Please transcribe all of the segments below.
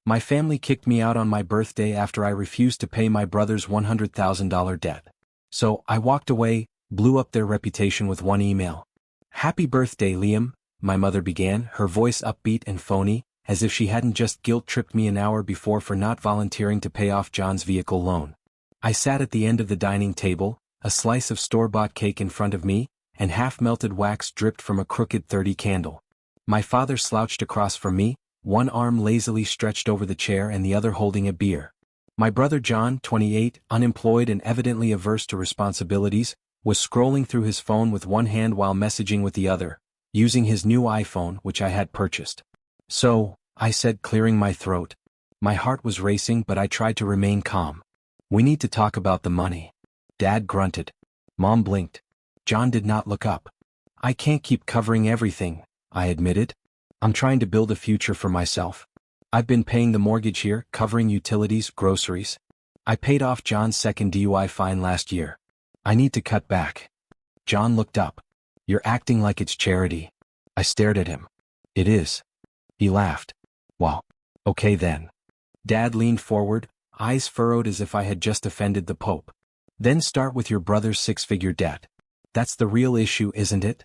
My family kicked me out on my birthday after I refused to pay my brother's $100,000 debt. So, I walked away, blew up their reputation with one email. "Happy birthday, Liam," my mother began, her voice upbeat and phony, as if she hadn't just guilt-tripped me an hour before for not volunteering to pay off John's vehicle loan. I sat at the end of the dining table, a slice of store-bought cake in front of me, and half-melted wax dripped from a crooked 30 candle. My father slouched across from me, one arm lazily stretched over the chair and the other holding a beer. My brother John, 28, unemployed and evidently averse to responsibilities, was scrolling through his phone with one hand while messaging with the other, using his new iPhone which I had purchased. "So," I said, clearing my throat. My heart was racing but I tried to remain calm. "We need to talk about the money." Dad grunted. Mom blinked. John did not look up. "I can't keep covering everything," I admitted. "I'm trying to build a future for myself. I've been paying the mortgage here, covering utilities, groceries. I paid off John's second DUI fine last year. I need to cut back." John looked up. "You're acting like it's charity." I stared at him. "It is." He laughed. "Well, okay then." Dad leaned forward, eyes furrowed as if I had just offended the Pope. "Then start with your brother's six-figure debt. That's the real issue, isn't it?"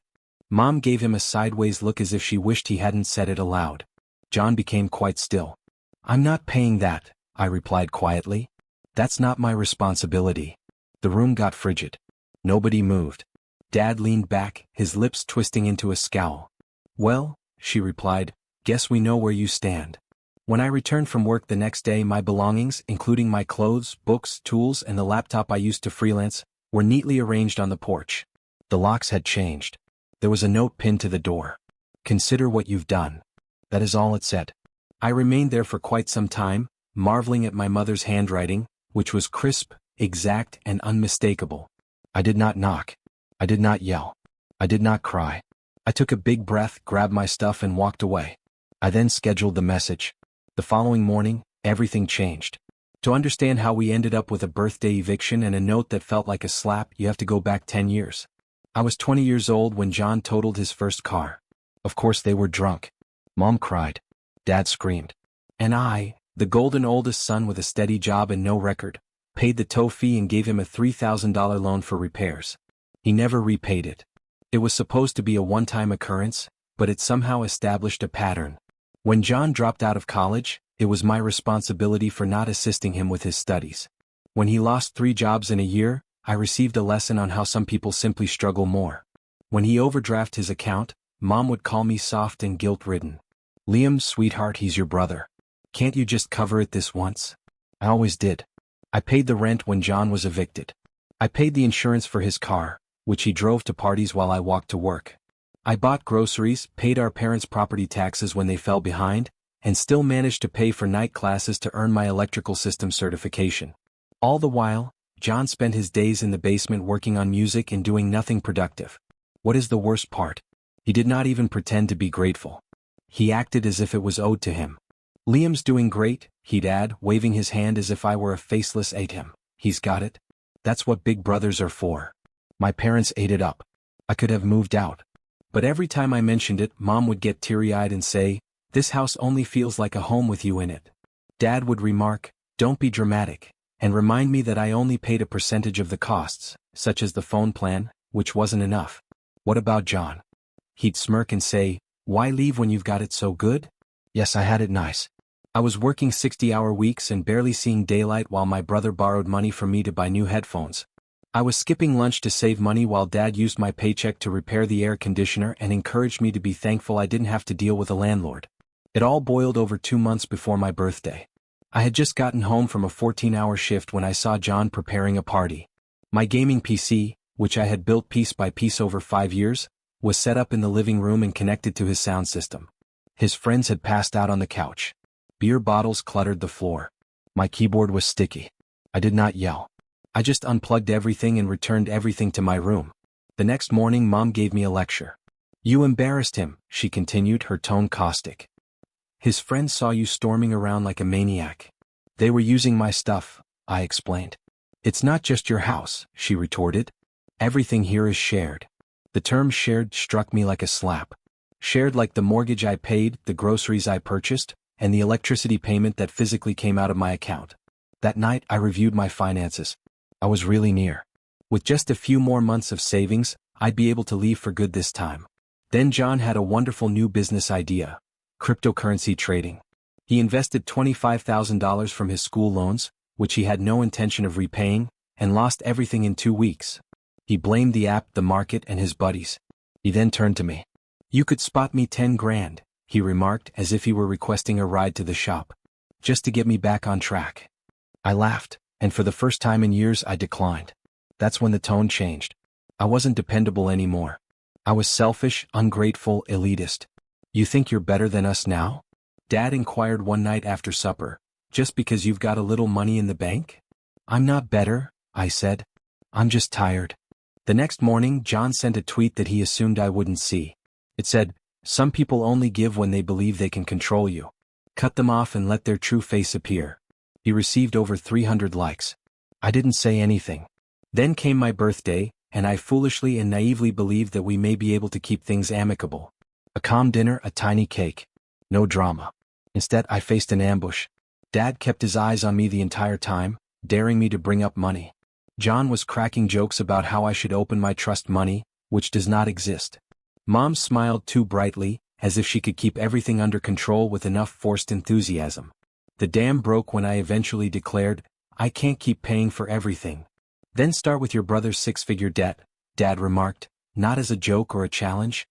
Mom gave him a sideways look as if she wished he hadn't said it aloud. John became quite still. "I'm not paying that," I replied quietly. "That's not my responsibility." The room got frigid. Nobody moved. Dad leaned back, his lips twisting into a scowl. "Well," she replied, "guess we know where you stand." When I returned from work the next day, my belongings, including my clothes, books, tools, and the laptop I used to freelance, were neatly arranged on the porch. The locks had changed. There was a note pinned to the door. "Consider what you've done." That is all it said. I remained there for quite some time, marveling at my mother's handwriting, which was crisp, exact, and unmistakable. I did not knock. I did not yell. I did not cry. I took a big breath, grabbed my stuff, and walked away. I then scheduled the message. The following morning, everything changed. To understand how we ended up with a birthday eviction and a note that felt like a slap, you have to go back 10 years. I was 20 years old when John totaled his first car. Of course they were drunk. Mom cried. Dad screamed. And I, the golden oldest son with a steady job and no record, paid the tow fee and gave him a $3,000 loan for repairs. He never repaid it. It was supposed to be a one-time occurrence, but it somehow established a pattern. When John dropped out of college, it was my responsibility for not assisting him with his studies. When he lost 3 jobs in a year, I received a lesson on how some people simply struggle more. When he overdrafted his account, Mom would call me soft and guilt-ridden. "Liam, sweetheart, he's your brother. Can't you just cover it this once?" I always did. I paid the rent when John was evicted. I paid the insurance for his car, which he drove to parties while I walked to work. I bought groceries, paid our parents' property taxes when they fell behind, and still managed to pay for night classes to earn my electrical system certification. All the while, John spent his days in the basement working on music and doing nothing productive. What is the worst part? He did not even pretend to be grateful. He acted as if it was owed to him. "Liam's doing great," he'd add, waving his hand as if I were a faceless atom. "He's got it. That's what big brothers are for." My parents ate it up. I could have moved out. But every time I mentioned it, Mom would get teary-eyed and say, "This house only feels like a home with you in it." Dad would remark, "Don't be dramatic," and remind me that I only paid a percentage of the costs, such as the phone plan, which wasn't enough. "What about John?" He'd smirk and say, "Why leave when you've got it so good?" Yes, I had it nice. I was working 60-hour weeks and barely seeing daylight while my brother borrowed money from me to buy new headphones. I was skipping lunch to save money while Dad used my paycheck to repair the air conditioner and encouraged me to be thankful I didn't have to deal with a landlord. It all boiled over 2 months before my birthday. I had just gotten home from a 14-hour shift when I saw John preparing a party. My gaming PC, which I had built piece by piece over 5 years, was set up in the living room and connected to his sound system. His friends had passed out on the couch. Beer bottles cluttered the floor. My keyboard was sticky. I did not yell. I just unplugged everything and returned everything to my room. The next morning, Mom gave me a lecture. "You embarrassed him," she continued, her tone caustic. "His friends saw you storming around like a maniac." "They were using my stuff," I explained. "It's not just your house," she retorted. "Everything here is shared." The term shared struck me like a slap. Shared like the mortgage I paid, the groceries I purchased, and the electricity payment that physically came out of my account. That night I reviewed my finances. I was really near. With just a few more months of savings, I'd be able to leave for good this time. Then John had a wonderful new business idea: cryptocurrency trading. He invested $25,000 from his school loans, which he had no intention of repaying, and lost everything in 2 weeks. He blamed the app, the market, and his buddies. He then turned to me. "You could spot me 10 grand, he remarked as if he were requesting a ride to the shop. Just to get me back on track." I laughed, and for the first time in years I declined. That's when the tone changed. I wasn't dependable anymore. I was selfish, ungrateful, elitist. "You think you're better than us now?" Dad inquired one night after supper. "Just because you've got a little money in the bank?" "I'm not better," I said. "I'm just tired." The next morning John sent a tweet that he assumed I wouldn't see. It said, "Some people only give when they believe they can control you. Cut them off and let their true face appear." He received over 300 likes. I didn't say anything. Then came my birthday, and I foolishly and naively believed that we may be able to keep things amicable. A calm dinner, a tiny cake. No drama. Instead, I faced an ambush. Dad kept his eyes on me the entire time, daring me to bring up money. John was cracking jokes about how I should open my trust money, which does not exist. Mom smiled too brightly, as if she could keep everything under control with enough forced enthusiasm. The dam broke when I eventually declared, "I can't keep paying for everything." "Then start with your brother's 6-figure debt," Dad remarked, not as a joke or a challenge,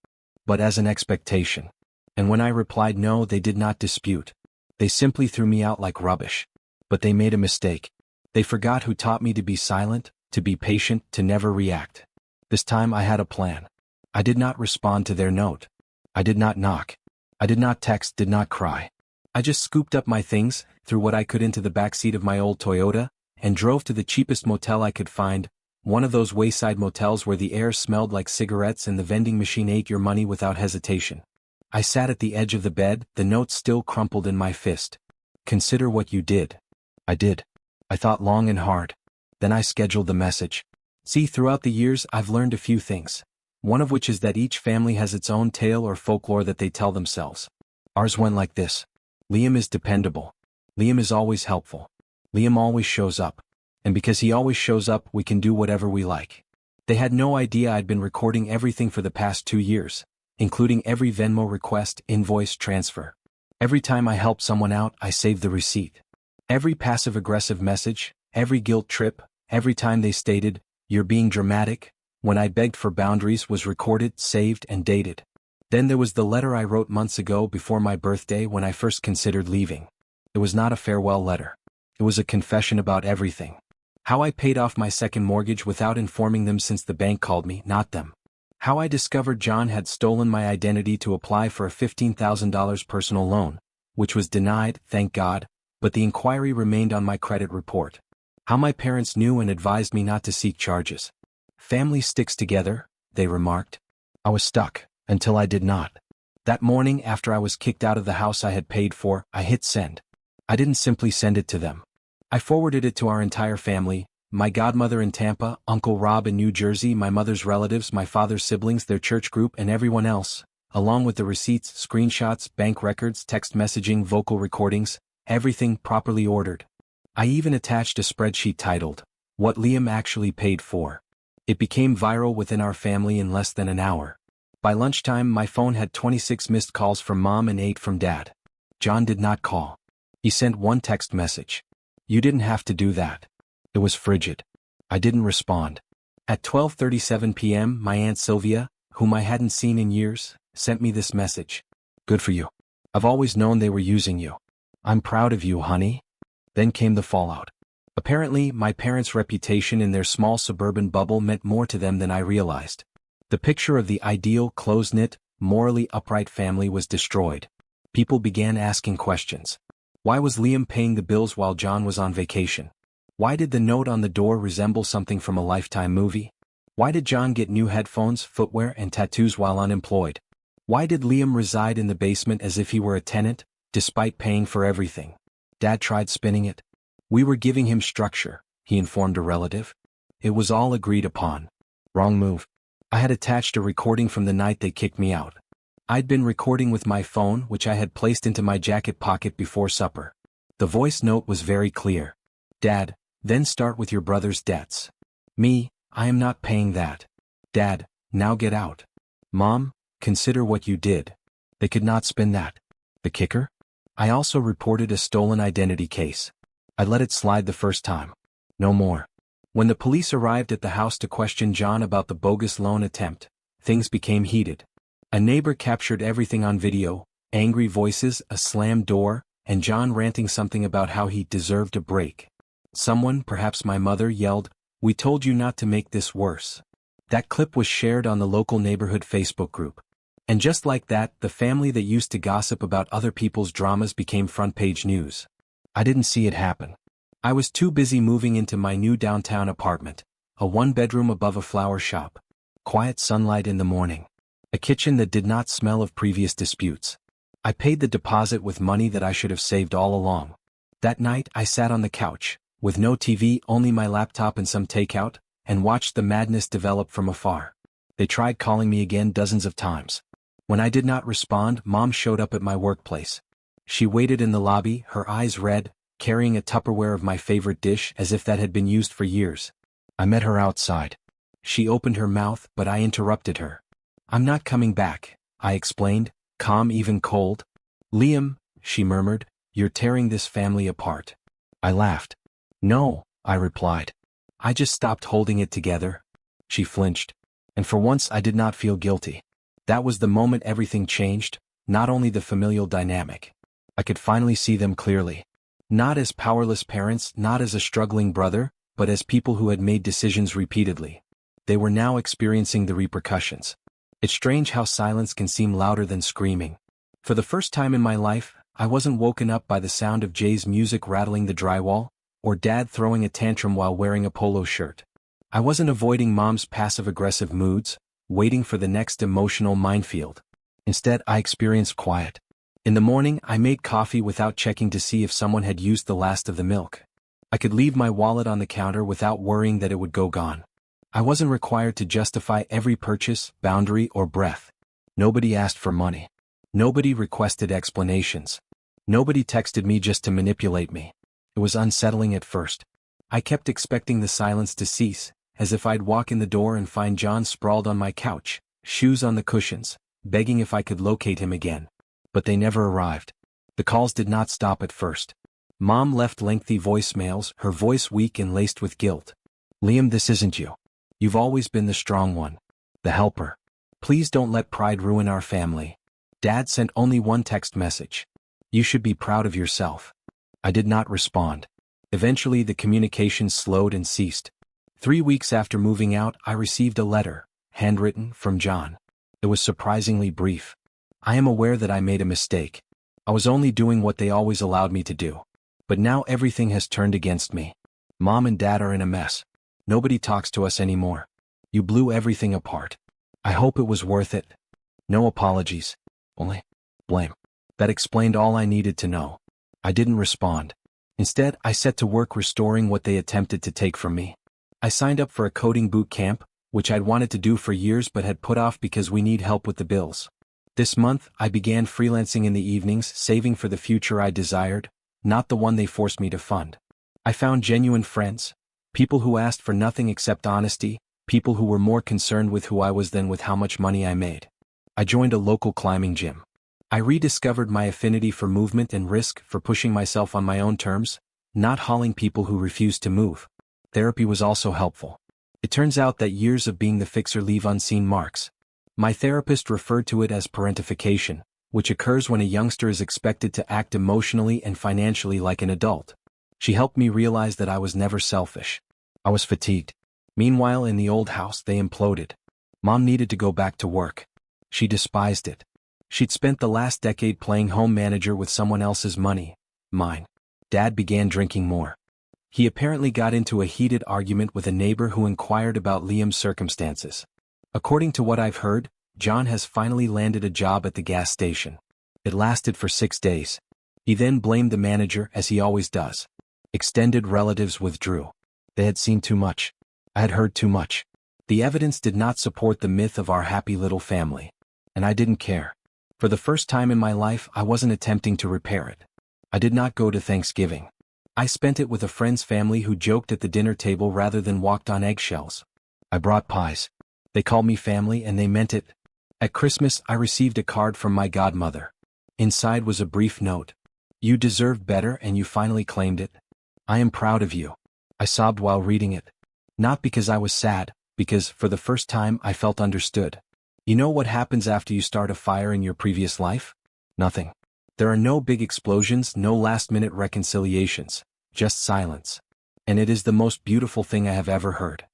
but as an expectation. And when I replied no, they did not dispute. They simply threw me out like rubbish. But they made a mistake. They forgot who taught me to be silent, to be patient, to never react. This time I had a plan. I did not respond to their note. I did not knock. I did not text, did not cry. I just scooped up my things, threw what I could into the backseat of my old Toyota, and drove to the cheapest motel I could find, one of those wayside motels where the air smelled like cigarettes and the vending machine ate your money without hesitation. I sat at the edge of the bed, the note still crumpled in my fist. "Consider what you did." I did. I thought long and hard. Then I scheduled the message. See, throughout the years I've learned a few things. One of which is that each family has its own tale or folklore that they tell themselves. Ours went like this. Liam is dependable. Liam is always helpful. Liam always shows up. And because he always shows up, we can do whatever we like. They had no idea I'd been recording everything for the past 2 years, including every Venmo request, invoice, transfer. Every time I helped someone out, I saved the receipt. Every passive-aggressive message, every guilt trip, every time they stated, "You're being dramatic," when I begged for boundaries was recorded, saved, and dated. Then there was the letter I wrote months ago before my birthday when I first considered leaving. It was not a farewell letter. It was a confession about everything. How I paid off my second mortgage without informing them since the bank called me, not them. How I discovered John had stolen my identity to apply for a $15,000 personal loan, which was denied, thank God, but the inquiry remained on my credit report. How my parents knew and advised me not to seek charges. "Family sticks together," they remarked. I was stuck, until I did not. That morning after I was kicked out of the house I had paid for, I hit send. I didn't simply send it to them. I forwarded it to our entire family, my godmother in Tampa, Uncle Rob in New Jersey, my mother's relatives, my father's siblings, their church group, and everyone else, along with the receipts, screenshots, bank records, text messaging, vocal recordings, everything properly ordered. I even attached a spreadsheet titled, "What Liam Actually Paid For." It became viral within our family in less than an hour. By lunchtime my phone had 26 missed calls from Mom and 8 from Dad. John did not call. He sent one text message. "You didn't have to do that." It was frigid. I didn't respond. At 12:37 p.m. my Aunt Sylvia, whom I hadn't seen in years, sent me this message. "Good for you. I've always known they were using you. I'm proud of you, honey." Then came the fallout. Apparently, my parents' reputation in their small suburban bubble meant more to them than I realized. The picture of the ideal, close-knit, morally upright family was destroyed. People began asking questions. Why was Liam paying the bills while John was on vacation? Why did the note on the door resemble something from a Lifetime movie? Why did John get new headphones, footwear, and tattoos while unemployed? Why did Liam reside in the basement as if he were a tenant, despite paying for everything? Dad tried spinning it. "We were giving him structure," he informed a relative. "It was all agreed upon." Wrong move. I had attached a recording from the night they kicked me out. I'd been recording with my phone, which I had placed into my jacket pocket before supper. The voice note was very clear. Dad, then start with your brother's debts. Me, I am not paying that. Dad, now get out. Mom, consider what you did. They could not spin that. The kicker? I also reported a stolen identity case. I let it slide the first time. No more. When the police arrived at the house to question John about the bogus loan attempt, things became heated. A neighbor captured everything on video, angry voices, a slammed door, and John ranting something about how he deserved a break. Someone, perhaps my mother, yelled, "We told you not to make this worse." That clip was shared on the local neighborhood Facebook group. And just like that, the family that used to gossip about other people's dramas became front-page news. I didn't see it happen. I was too busy moving into my new downtown apartment, a one-bedroom above a flower shop. Quiet sunlight in the morning. A kitchen that did not smell of previous disputes. I paid the deposit with money that I should have saved all along. That night I sat on the couch, with no TV, only my laptop and some takeout, and watched the madness develop from afar. They tried calling me again dozens of times. When I did not respond, Mom showed up at my workplace. She waited in the lobby, her eyes red, carrying a Tupperware of my favorite dish as if that had been used for years. I met her outside. She opened her mouth, but I interrupted her. "I'm not coming back," I explained, calm, even cold. "Liam," she murmured, "you're tearing this family apart." I laughed. "No," I replied. "I just stopped holding it together." She flinched. And for once I did not feel guilty. That was the moment everything changed, not only the familial dynamic. I could finally see them clearly. Not as powerless parents, not as a struggling brother, but as people who had made decisions repeatedly. They were now experiencing the repercussions. It's strange how silence can seem louder than screaming. For the first time in my life, I wasn't woken up by the sound of Jay's music rattling the drywall, or Dad throwing a tantrum while wearing a polo shirt. I wasn't avoiding Mom's passive-aggressive moods, waiting for the next emotional minefield. Instead, I experienced quiet. In the morning, I made coffee without checking to see if someone had used the last of the milk. I could leave my wallet on the counter without worrying that it would go gone. I wasn't required to justify every purchase, boundary, or breath. Nobody asked for money. Nobody requested explanations. Nobody texted me just to manipulate me. It was unsettling at first. I kept expecting the silence to cease, as if I'd walk in the door and find John sprawled on my couch, shoes on the cushions, begging if I could locate him again. But they never arrived. The calls did not stop at first. Mom left lengthy voicemails, her voice weak and laced with guilt. "Liam, this isn't you. You've always been the strong one. The helper. Please don't let pride ruin our family." Dad sent only one text message. "You should be proud of yourself." I did not respond. Eventually the communication slowed and ceased. 3 weeks after moving out, I received a letter, handwritten, from John. It was surprisingly brief. "I am aware that I made a mistake. I was only doing what they always allowed me to do. But now everything has turned against me. Mom and Dad are in a mess. Nobody talks to us anymore. You blew everything apart. I hope it was worth it. No apologies. Only blame." That explained all I needed to know. I didn't respond. Instead, I set to work restoring what they attempted to take from me. I signed up for a coding boot camp, which I'd wanted to do for years but had put off because we need help with the bills. This month, I began freelancing in the evenings, saving for the future I desired, not the one they forced me to fund. I found genuine friends, people who asked for nothing except honesty, people who were more concerned with who I was than with how much money I made. I joined a local climbing gym. I rediscovered my affinity for movement and risk, for pushing myself on my own terms, not hauling people who refused to move. Therapy was also helpful. It turns out that years of being the fixer leave unseen marks. My therapist referred to it as parentification, which occurs when a youngster is expected to act emotionally and financially like an adult. She helped me realize that I was never selfish. I was fatigued. Meanwhile, in the old house, they imploded. Mom needed to go back to work. She despised it. She'd spent the last decade playing home manager with someone else's money, mine. Dad began drinking more. He apparently got into a heated argument with a neighbor who inquired about Liam's circumstances. According to what I've heard, John has finally landed a job at the gas station. It lasted for 6 days. He then blamed the manager, as he always does. Extended relatives withdrew. They had seen too much. I had heard too much. The evidence did not support the myth of our happy little family. And I didn't care. For the first time in my life, I wasn't attempting to repair it. I did not go to Thanksgiving. I spent it with a friend's family who joked at the dinner table rather than walked on eggshells. I brought pies. They called me family and they meant it. At Christmas, I received a card from my godmother. Inside was a brief note. You deserved better and you finally claimed it. I am proud of you. I sobbed while reading it. Not because I was sad, because for the first time I felt understood. You know what happens after you start a fire in your previous life? Nothing. There are no big explosions, no last-minute reconciliations, just silence. And it is the most beautiful thing I have ever heard.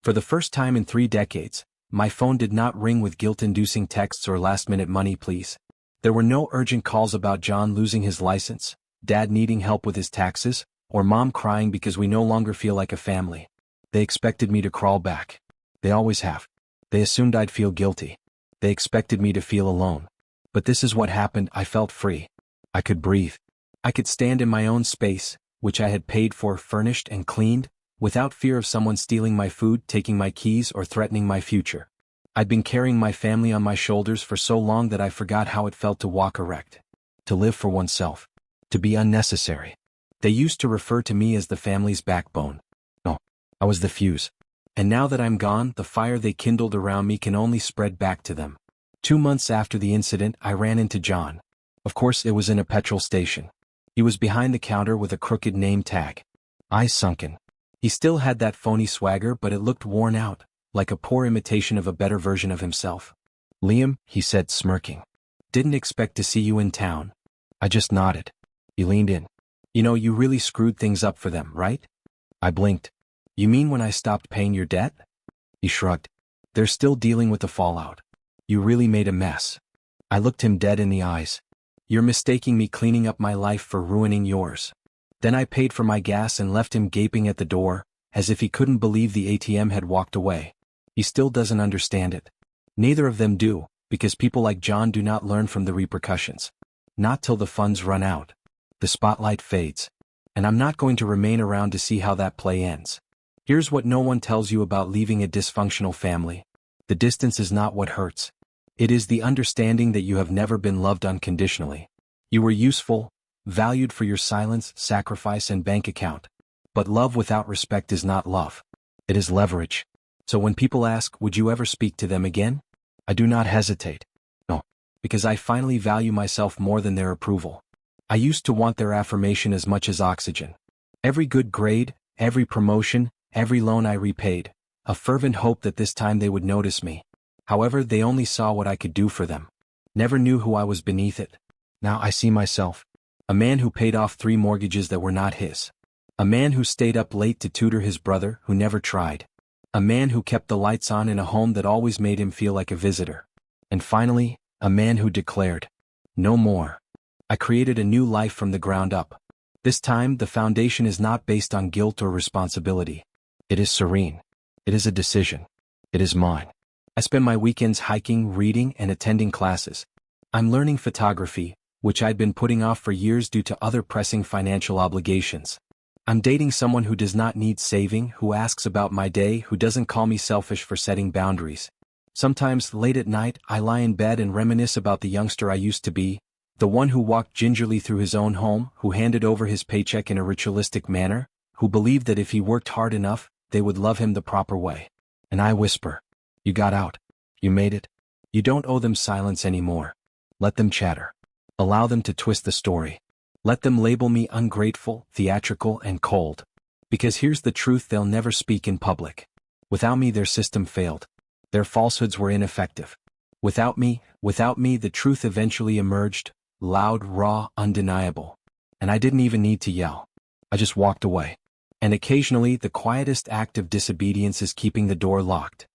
For the first time in 3 decades, my phone did not ring with guilt-inducing texts or last-minute money pleas. There were no urgent calls about John losing his license, Dad needing help with his taxes, or Mom crying because we no longer feel like a family. They expected me to crawl back. They always have. They assumed I'd feel guilty. They expected me to feel alone. But this is what happened. I felt free. I could breathe. I could stand in my own space, which I had paid for, furnished and cleaned, without fear of someone stealing my food, taking my keys, or threatening my future. I'd been carrying my family on my shoulders for so long that I forgot how it felt to walk erect. To live for oneself. To be unnecessary. They used to refer to me as the family's backbone. No, I was the fuse. And now that I'm gone, the fire they kindled around me can only spread back to them. 2 months after the incident, I ran into John. Of course, it was in a petrol station. He was behind the counter with a crooked name tag. Eyes sunken. He still had that phony swagger, but it looked worn out, like a poor imitation of a better version of himself. Liam, he said, smirking. Didn't expect to see you in town. I just nodded. He leaned in. You know, you really screwed things up for them, right? I blinked. You mean when I stopped paying your debt? He shrugged. They're still dealing with the fallout. You really made a mess. I looked him dead in the eyes. You're mistaking me cleaning up my life for ruining yours. Then I paid for my gas and left him gaping at the door, as if he couldn't believe the ATM had walked away. He still doesn't understand it. Neither of them do, because people like John do not learn from the repercussions. Not till the funds run out. The spotlight fades. And I'm not going to remain around to see how that play ends. Here's what no one tells you about leaving a dysfunctional family. The distance is not what hurts. It is the understanding that you have never been loved unconditionally. You were useful, valued for your silence, sacrifice, and bank account. But love without respect is not love. It is leverage. So when people ask, would you ever speak to them again? I do not hesitate. No, because I finally value myself more than their approval. I used to want their affirmation as much as oxygen. Every good grade, every promotion, every loan I repaid, a fervent hope that this time they would notice me. However, they only saw what I could do for them. Never knew who I was beneath it. Now I see myself. A man who paid off 3 mortgages that were not his. A man who stayed up late to tutor his brother who never tried. A man who kept the lights on in a home that always made him feel like a visitor. And finally, a man who declared, no more. I created a new life from the ground up. This time, the foundation is not based on guilt or responsibility. It is serene. It is a decision. It is mine. I spend my weekends hiking, reading, and attending classes. I'm learning photography, which I'd been putting off for years due to other pressing financial obligations. I'm dating someone who does not need saving, who asks about my day, who doesn't call me selfish for setting boundaries. Sometimes, late at night, I lie in bed and reminisce about the youngster I used to be, the one who walked gingerly through his own home, who handed over his paycheck in a ritualistic manner, who believed that if he worked hard enough, they would love him the proper way. And I whisper, you got out. You made it. You don't owe them silence anymore. Let them chatter. Allow them to twist the story. Let them label me ungrateful, theatrical, and cold. Because here's the truth they'll never speak in public. Without me, their system failed. Their falsehoods were ineffective. Without me, the truth eventually emerged, loud, raw, undeniable. And I didn't even need to yell. I just walked away. And occasionally, the quietest act of disobedience is keeping the door locked.